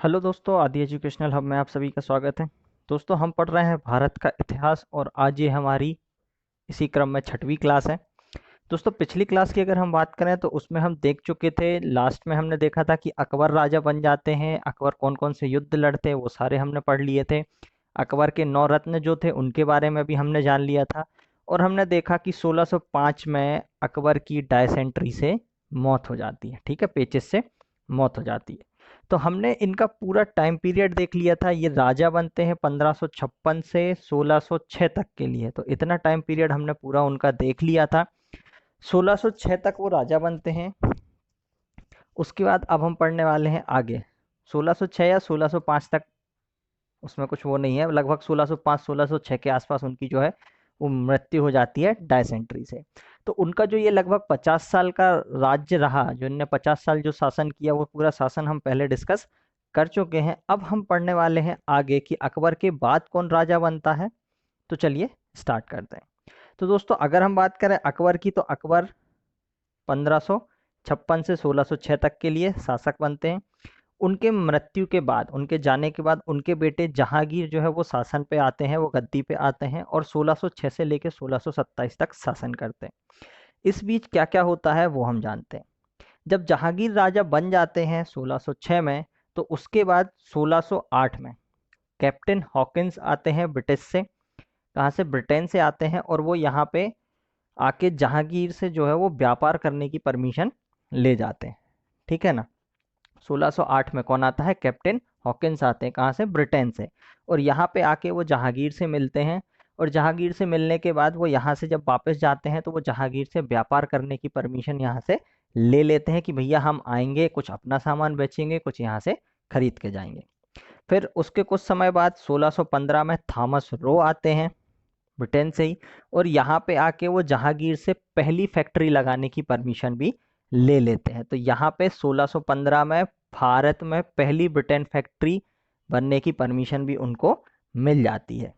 Hello दोस्तों, आदि educational hub में आप सभी का स्वागत है। दोस्तों, हम पढ़ रहे हैं भारत का इतिहास और आज ये हमारी इसी क्रम में छठवीं क्लास है। दोस्तों, पिछली क्लास की अगर हम बात करें तो उसमें हम देख चुके थे, लास्ट में हमने देखा था कि अकबर राजा बन जाते हैं। अकबर कौन कौन से युद्ध लड़ते हैं वो सारे हमने पढ़ लिए थे। अकबर के 9 रत्न जो थे उनके बारे में भी हमने जान लिया था। और हमने देखा कि 1605 में अकबर की डायसेंट्री से मौत हो जाती है। ठीक है, पेचिस से मौत हो जाती है। तो हमने इनका पूरा टाइम पीरियड देख लिया था। ये राजा बनते हैं 1556 से 1606 तक के लिए। तो इतना टाइम पीरियड हमने पूरा उनका देख लिया था। 1606 तक वो राजा बनते हैं। उसके बाद अब हम पढ़ने वाले हैं आगे 1606 या 1605 तक। उसमें कुछ वो नहीं है, लगभग 1605 1606 के आसपास उनकी जो है वो मृत्यु हो जाती है डायसेंट्री से। तो उनका जो ये लगभग 50 साल का राज्य रहा, जो इन्होंने 50 साल जो शासन किया, वो पूरा शासन हम पहले डिस्कस कर चुके हैं। अब हम पढ़ने वाले हैं आगे कि अकबर के बाद कौन राजा बनता है। तो चलिए स्टार्ट करते हैं। तो दोस्तों, अगर हम बात करें अकबर की, तो अकबर 1556 से 1606 तक के लिए शासक बनते हैं। उनके मृत्यु के बाद, उनके जाने के बाद, उनके बेटे जहांगीर जो है वो शासन पे आते हैं, वो गद्दी पे आते हैं और 1606 से लेकर 1627 तक शासन करते हैं। इस बीच क्या क्या होता है वो हम जानते हैं। जब जहांगीर राजा बन जाते हैं 1606 में, तो उसके बाद 1608 में कैप्टन हॉकिंस आते हैं ब्रिटिश से। कहाँ से? ब्रिटेन से आते हैं। और वो यहाँ पे आके जहांगीर से जो है वो व्यापार करने की परमिशन ले जाते हैं। ठीक है ना। 1608 में कौन आता है? कैप्टन हॉकिंस आते हैं। कहाँ से? ब्रिटेन से। और यहाँ पे आके वो जहांगीर से मिलते हैं। और जहांगीर से मिलने के बाद वो यहाँ से जब वापस जाते हैं तो वो जहांगीर से व्यापार करने की परमिशन यहाँ से ले लेते हैं कि भैया हम आएंगे, कुछ अपना सामान बेचेंगे, कुछ यहाँ से खरीद के जाएंगे। फिर उसके कुछ समय बाद 1615 में थॉमस रो आते हैं ब्रिटेन से ही। और यहाँ पे आके वो जहांगीर से पहली फैक्ट्री लगाने की परमिशन भी ले लेते हैं। तो यहाँ पे 1615 में भारत में पहली ब्रिटेन फैक्ट्री बनने की परमिशन भी उनको मिल जाती है।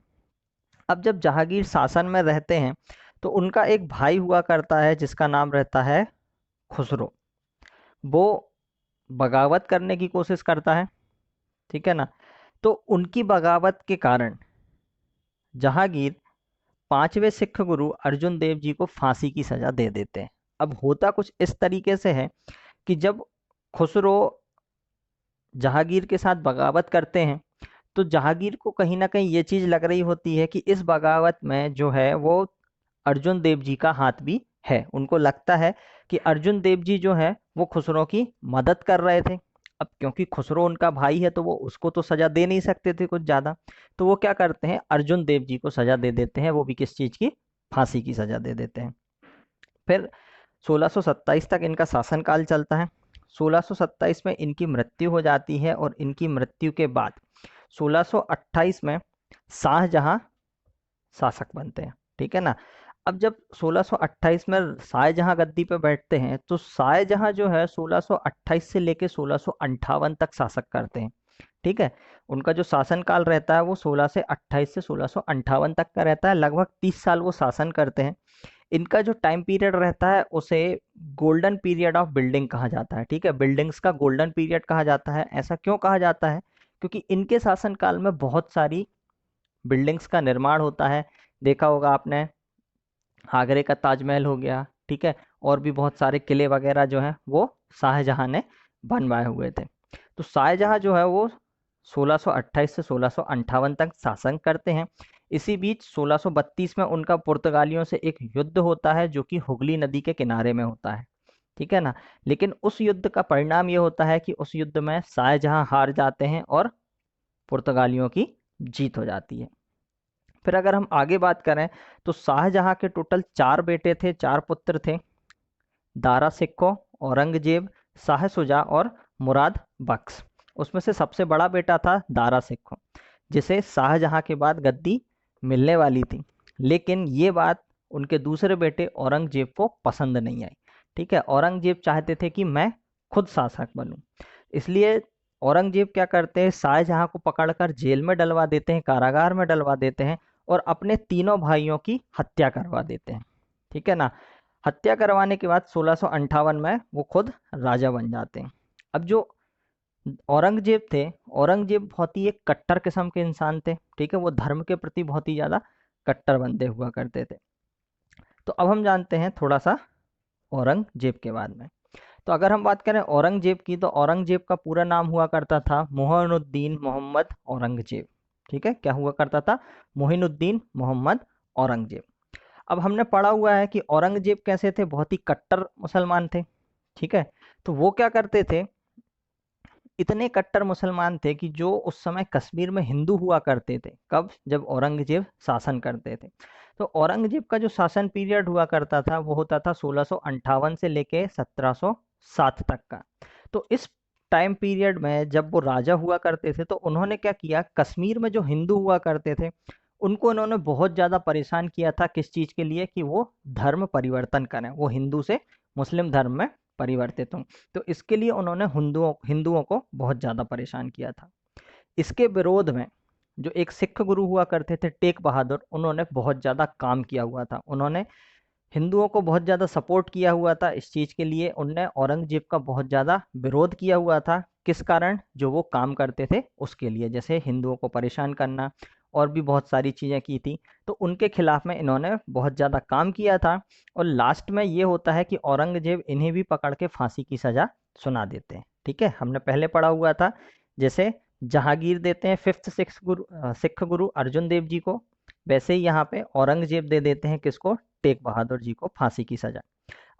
अब जब जहांगीर शासन में रहते हैं तो उनका एक भाई हुआ करता है जिसका नाम रहता है खुसरो। वो बगावत करने की कोशिश करता है। ठीक है ना। तो उनकी बगावत के कारण जहांगीर 5वें सिख गुरु अर्जुन देव जी को फांसी की सजा दे देते हैं। अब होता कुछ इस तरीके से है कि जब खुसरो जहांगीर के साथ बगावत करते हैं तो जहांगीर को कहीं ना कहीं ये चीज लग रही होती है कि इस बगावत में जो है वो अर्जुन देव जी का हाथ भी है। उनको लगता है कि अर्जुन देव जी जो है वो खुसरो की मदद कर रहे थे। अब क्योंकि खुसरो उनका भाई है तो वो उसको तो सजा दे नहीं सकते थे कुछ ज्यादा। तो वो क्या करते हैं? अर्जुन देव जी को सजा दे देते हैं। वो भी किस चीज की? फांसी की सजा दे देते हैं। फिर 1627 तक इनका शासनकाल चलता है। 1627 में इनकी मृत्यु हो जाती है और इनकी मृत्यु के बाद 1628 में शाहजहां शासक बनते हैं। ठीक है ना। अब जब 1628 में शाहजहां गद्दी पे बैठते हैं तो शाहजहां जो है 1628 से लेके 1658 तक शासक करते हैं। ठीक है। उनका जो शासनकाल रहता है वो 16 से 28 से 1658 तक का रहता है। लगभग 30 साल वो शासन करते हैं। इनका जो टाइम पीरियड रहता है उसे गोल्डन पीरियड ऑफ बिल्डिंग कहा जाता है। ठीक है, बिल्डिंग्स का गोल्डन पीरियड कहा जाता है। ऐसा क्यों कहा जाता है? क्योंकि इनके शासनकाल में बहुत सारी बिल्डिंग्स का निर्माण होता है। देखा होगा आपने, आगरे का ताजमहल हो गया। ठीक है। और भी बहुत सारे किले वगैरह जो हैं वो शाहजहां ने बनवाए हुए थे। तो शाहजहां जो है वो 1628 से 1658 तक शासन करते हैं। इसी बीच 1632 में उनका पुर्तगालियों से एक युद्ध होता है जो कि हुगली नदी के किनारे में होता है। ठीक है ना। लेकिन उस युद्ध का परिणाम ये होता है कि उस युद्ध में शाहजहां हार जाते हैं और पुर्तगालियों की जीत हो जाती है। फिर अगर हम आगे बात करें तो शाहजहां के टोटल 4 बेटे थे, 4 पुत्र थे। दारा सिक्को, औरंगजेब, शाह सुजा और मुराद बख्श। उसमें से सबसे बड़ा बेटा था दारा सिक्को, जिसे शाहजहां के बाद गद्दी मिलने वाली थी। लेकिन ये बात उनके दूसरे बेटे औरंगजेब को पसंद नहीं आई। ठीक है। औरंगजेब चाहते थे कि मैं खुद शासक बनूं। इसलिए औरंगजेब क्या करते हैं? शाहजहां को पकड़कर जेल में डलवा देते हैं, कारागार में डलवा देते हैं और अपने तीनों भाइयों की हत्या करवा देते हैं। ठीक है ना। हत्या करवाने के बाद 1658 में वो खुद राजा बन जाते हैं। अब जो औरंगजेब थे, औरंगजेब बहुत ही एक कट्टर किस्म के इंसान थे, ठीक है, वो धर्म के प्रति बहुत ही ज़्यादा कट्टर बंदे हुआ करते थे। तो अब हम जानते हैं थोड़ा सा औरंगजेब के बारे में। तो अगर हम बात करें औरंगजेब की, तो औरंगजेब का पूरा नाम हुआ करता था मोहिनुद्दीन मोहम्मद औरंगजेब। ठीक है, क्या हुआ करता था? मोहिनुद्दीन मोहम्मद औरंगजेब। अब हमने पढ़ा हुआ है कि औरंगजेब कैसे थे, बहुत ही कट्टर मुसलमान थे। ठीक है, तो वो क्या करते थे, इतने कट्टर मुसलमान थे कि जो उस समय कश्मीर में हिंदू हुआ करते थे, कब? जब औरंगजेब शासन करते थे। तो औरंगजेब का जो शासन पीरियड हुआ करता था वो होता था 1658 से लेके 1707 तक का। तो इस टाइम पीरियड में जब वो राजा हुआ करते थे, तो उन्होंने क्या किया, कश्मीर में जो हिंदू हुआ करते थे उनको उन्होंने बहुत ज़्यादा परेशान किया था। किस चीज़ के लिए? कि वो धर्म परिवर्तन करें, वो हिंदू से मुस्लिम धर्म में परिवर्तित हों। तो इसके लिए उन्होंने हिंदुओं हिंदुओं को बहुत ज़्यादा परेशान किया था। इसके विरोध में जो एक सिख गुरु हुआ करते थे टेक बहादुर, उन्होंने बहुत ज़्यादा काम किया हुआ था। उन्होंने हिंदुओं को बहुत ज़्यादा सपोर्ट किया हुआ था। इस चीज़ के लिए उनने औरंगजेब का बहुत ज़्यादा विरोध किया हुआ था। किस कारण? जो वो काम करते थे उसके लिए, जैसे हिंदुओं को परेशान करना और भी बहुत सारी चीज़ें की थी। तो उनके खिलाफ में इन्होंने बहुत ज़्यादा काम किया था। और लास्ट में ये होता है कि औरंगजेब इन्हें भी पकड़ के फांसी की सज़ा सुना देते हैं। ठीक है, हमने पहले पढ़ा हुआ था, जैसे जहांगीर देते हैं फिफ्थ सिख गुरु अर्जुन देव जी को, वैसे ही यहाँ पे औरंगजेब दे देते हैं किसको? टेक बहादुर जी को फांसी की सजा।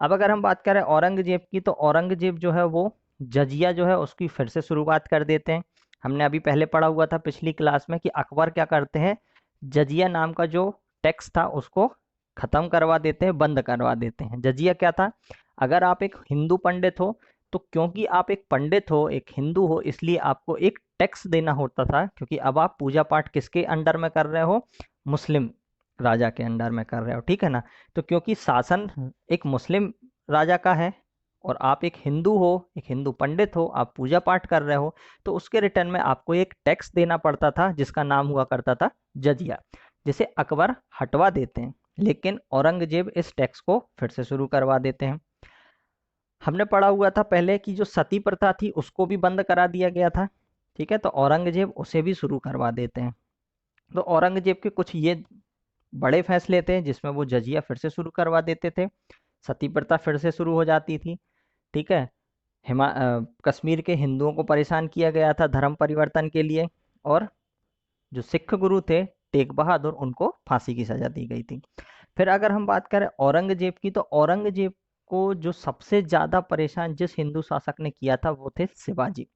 अब अगर हम बात करें औरंगजेब की, तो औरंगजेब जो है वो जजिया जो है उसकी फिर से शुरुआत कर देते हैं। हमने अभी पहले पढ़ा हुआ था पिछली क्लास में कि अकबर क्या करते हैं, जजिया नाम का जो टैक्स था उसको खत्म करवा देते हैं, बंद करवा देते हैं। जजिया क्या था? अगर आप एक हिंदू पंडित हो, तो क्योंकि आप एक पंडित हो, एक हिंदू हो, इसलिए आपको एक टैक्स देना होता था, क्योंकि अब आप पूजा पाठ किसके अंडर में कर रहे हो? मुस्लिम राजा के अंडर में कर रहे हो। ठीक है ना? तो क्योंकि शासन एक मुस्लिम राजा का है और आप एक हिंदू हो, एक हिंदू पंडित हो, आप पूजा पाठ कर रहे हो, तो उसके रिटर्न में आपको एक टैक्स देना पड़ता था जिसका नाम हुआ करता था जजिया, जिसे अकबर हटवा देते हैं। लेकिन औरंगजेब इस टैक्स को फिर से शुरू करवा देते हैं। हमने पढ़ा हुआ था पहले कि जो सती प्रथा थी उसको भी बंद करा दिया गया था। ठीक है, तो औरंगजेब उसे भी शुरू करवा देते हैं। तो औरंगजेब के कुछ ये बड़े फैसले थे जिसमें वो जजिया फिर से शुरू करवा देते थे, सती प्रथा फिर से शुरू हो जाती थी। ठीक है, कश्मीर के हिंदुओं को परेशान किया गया था धर्म परिवर्तन के लिए, और जो सिख गुरु थे टेक बहादुर, उनको फांसी की सजा दी गई थी। फिर अगर हम बात करें औरंगजेब की, तो औरंगजेब को जो सबसे ज़्यादा परेशान जिस हिंदू शासक ने किया था वो थे शिवाजी।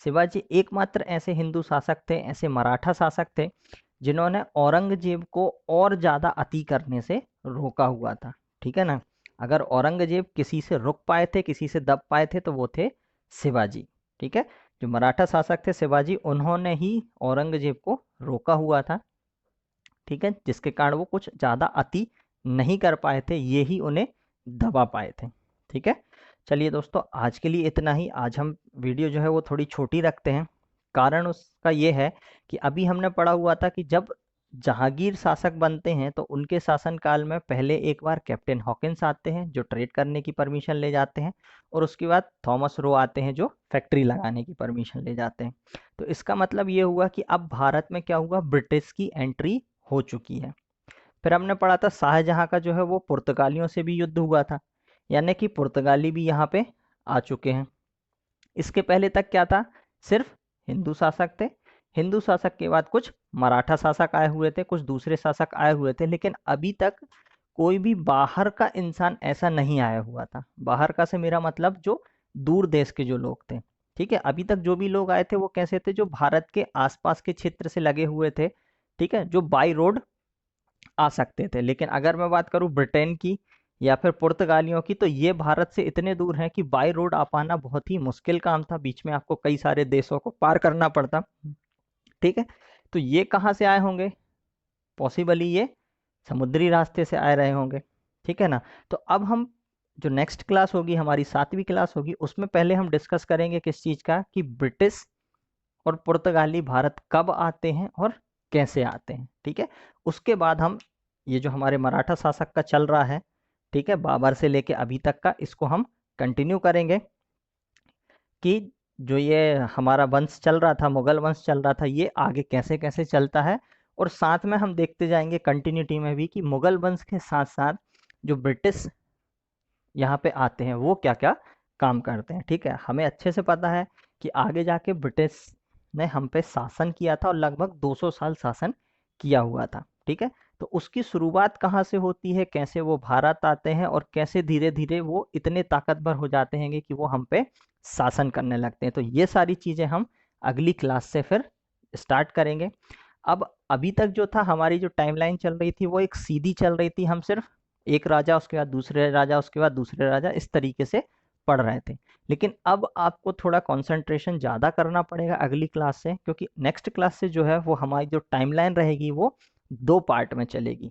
शिवाजी एकमात्र ऐसे हिंदू शासक थे, ऐसे मराठा शासक थे जिन्होंने औरंगजेब को और ज़्यादा अति करने से रोका हुआ था। ठीक है ना? अगर औरंगजेब किसी से रुक पाए थे, किसी से दब पाए थे, तो वो थे शिवाजी। ठीक है, जो मराठा शासक थे शिवाजी, उन्होंने ही औरंगजेब को रोका हुआ था। ठीक है, जिसके कारण वो कुछ ज़्यादा अति नहीं कर पाए थे, ये ही उन्हें दबा पाए थे। ठीक है, चलिए दोस्तों, आज के लिए इतना ही। आज हम वीडियो जो है वो थोड़ी छोटी रखते हैं। कारण उसका ये है कि अभी हमने पढ़ा हुआ था कि जब जहांगीर शासक बनते हैं तो उनके शासनकाल में पहले एक बार कैप्टन हॉकिंस आते हैं जो ट्रेड करने की परमिशन ले जाते हैं, और उसके बाद थॉमस रो आते हैं जो फैक्ट्री लगाने की परमिशन ले जाते हैं। तो इसका मतलब ये हुआ कि अब भारत में क्या हुआ, ब्रिटिश की एंट्री हो चुकी है। फिर हमने पढ़ा था शाहजहां का जो है वो पुर्तगालियों से भी युद्ध हुआ था, यानी कि पुर्तगाली भी यहाँ पे आ चुके हैं। इसके पहले तक क्या था, सिर्फ हिंदू शासक थे। हिंदू शासक के बाद कुछ मराठा शासक आए हुए थे, कुछ दूसरे शासक आए हुए थे, लेकिन अभी तक कोई भी बाहर का इंसान ऐसा नहीं आया हुआ था। बाहर का से मेरा मतलब जो दूर देश के जो लोग थे। ठीक है, अभी तक जो भी लोग आए थे वो कैसे थे, जो भारत के आसपास के क्षेत्र से लगे हुए थे। ठीक है, जो बाई रोड आ सकते थे। लेकिन अगर मैं बात करूं ब्रिटेन की या फिर पुर्तगालियों की, तो ये भारत से इतने दूर हैं कि बाई रोड आ पाना बहुत ही मुश्किल काम था। बीच में आपको कई सारे देशों को पार करना पड़ता। ठीक है, तो ये कहाँ से आए होंगे? पॉसिबली ये समुद्री रास्ते से आए रहे होंगे। ठीक है ना? तो अब हम जो नेक्स्ट क्लास होगी, हमारी 7वीं क्लास होगी, उसमें पहले हम डिस्कस करेंगे किस चीज़ का, कि ब्रिटिश और पुर्तगाली भारत कब आते हैं और कैसे आते हैं। ठीक है, उसके बाद हम ये जो हमारे मराठा शासक का चल रहा है, ठीक है, बाबर से लेके अभी तक का, इसको हम कंटिन्यू करेंगे कि जो ये हमारा वंश चल रहा था, मुगल वंश चल रहा था, ये आगे कैसे कैसे चलता है। और साथ में हम देखते जाएंगे कंटिन्यूटी में भी कि मुगल वंश के साथ साथ जो ब्रिटिश यहाँ पे आते हैं वो क्या क्या काम करते हैं। ठीक है, हमें अच्छे से पता है कि आगे जाके ब्रिटिश ने हम पे शासन किया था और लगभग 200 साल शासन किया हुआ था। ठीक है, तो उसकी शुरुआत कहाँ से होती है, कैसे वो भारत आते हैं और कैसे धीरे धीरे वो इतने ताकतवर हो जाते हैं कि वो हम पे शासन करने लगते हैं। तो ये सारी चीज़ें हम अगली क्लास से फिर स्टार्ट करेंगे। अब अभी तक जो था, हमारी जो टाइमलाइन चल रही थी वो एक सीधी चल रही थी, हम सिर्फ एक राजा उसके बाद दूसरे राजा उसके बाद दूसरे राजा इस तरीके से पढ़ रहे थे। लेकिन अब आपको थोड़ा कंसंट्रेशन ज़्यादा करना पड़ेगा अगली क्लास से, क्योंकि नेक्स्ट क्लास से जो है वो हमारी जो टाइमलाइन रहेगी वो दो पार्ट में चलेगी।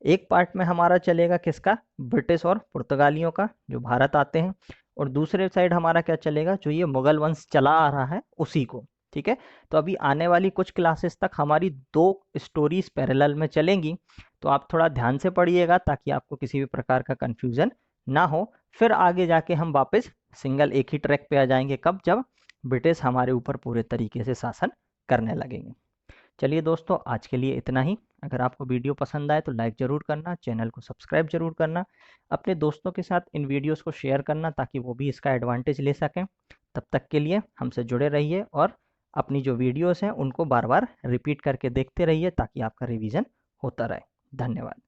एक पार्ट में हमारा चलेगा किसका, ब्रिटिश और पुर्तगालियों का जो भारत आते हैं, और दूसरे साइड हमारा क्या चलेगा, जो ये मुगल वंश चला आ रहा है उसी को। ठीक है, तो अभी आने वाली कुछ क्लासेस तक हमारी दो स्टोरीज पैरेलल में चलेंगी, तो आप थोड़ा ध्यान से पढ़िएगा ताकि आपको किसी भी प्रकार का कंफ्यूजन ना हो। फिर आगे जाके हम वापस सिंगल एक ही ट्रैक पे आ जाएंगे, कब, जब ब्रिटिश हमारे ऊपर पूरे तरीके से शासन करने लगेंगे। चलिए दोस्तों, आज के लिए इतना ही। अगर आपको वीडियो पसंद आए तो लाइक ज़रूर करना, चैनल को सब्सक्राइब ज़रूर करना, अपने दोस्तों के साथ इन वीडियोस को शेयर करना ताकि वो भी इसका एडवांटेज ले सकें। तब तक के लिए हमसे जुड़े रहिए और अपनी जो वीडियोस हैं उनको बार बार रिपीट करके देखते रहिए ताकि आपका रिवीजन होता रहे। धन्यवाद।